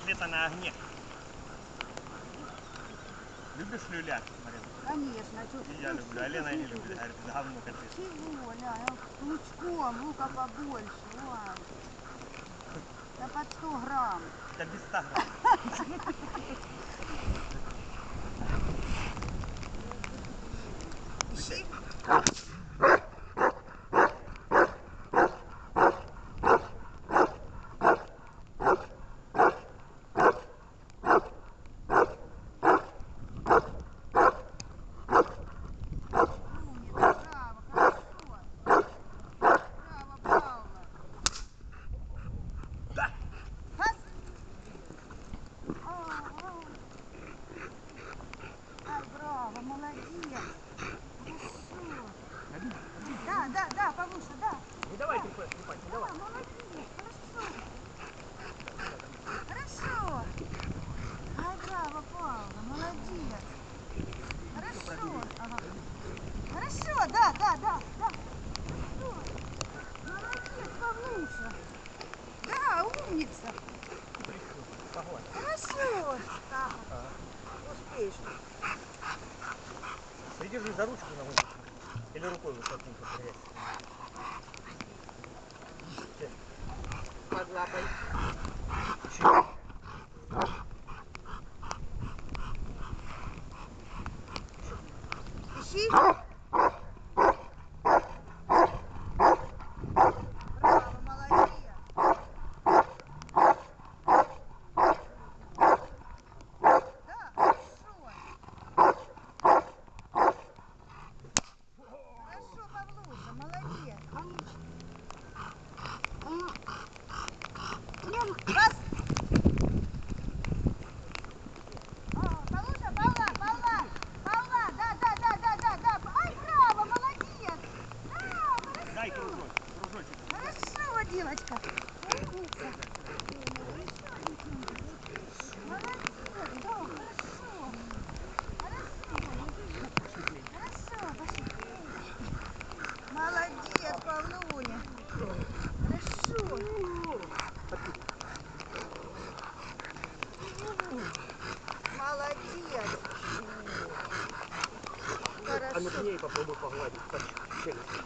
Света на огне. Любишь люля, Марина? Конечно. И я люблю, а Лена не любит. Говорит, говно котлет. Чего, Ля? Лучком, лука побольше. Ой. Да под 100 грамм. Да без 100 грамм. Ищи. Да, Павлуша, да. Не давай трепать, не давай. Да, молодец, хорошо. Хорошо. Ай, браво, Паула, молодец. Хорошо. Ага. Хорошо, да. Хорошо. Молодец, Павлуша. Да, умница. Хорошо. Так, успеешь. Придержи за ручку на выпуск. Или рукой высоко потерять. Под лапой. Ищи. Браво, молодец. Да, хорошо. Хорошо, Павлуша, молодец. Раз. Павлуша, Паула, да. Ай, браво, молодец. Да, хорошо. Дай кружочек. Хорошо, девочка. Умница. Молодец, да, хорошо. Хорошо, пошли. Молодец, Павлуня. Хорошо. Молодец. А Хорошо. над ней попробуй погладить под челюстью.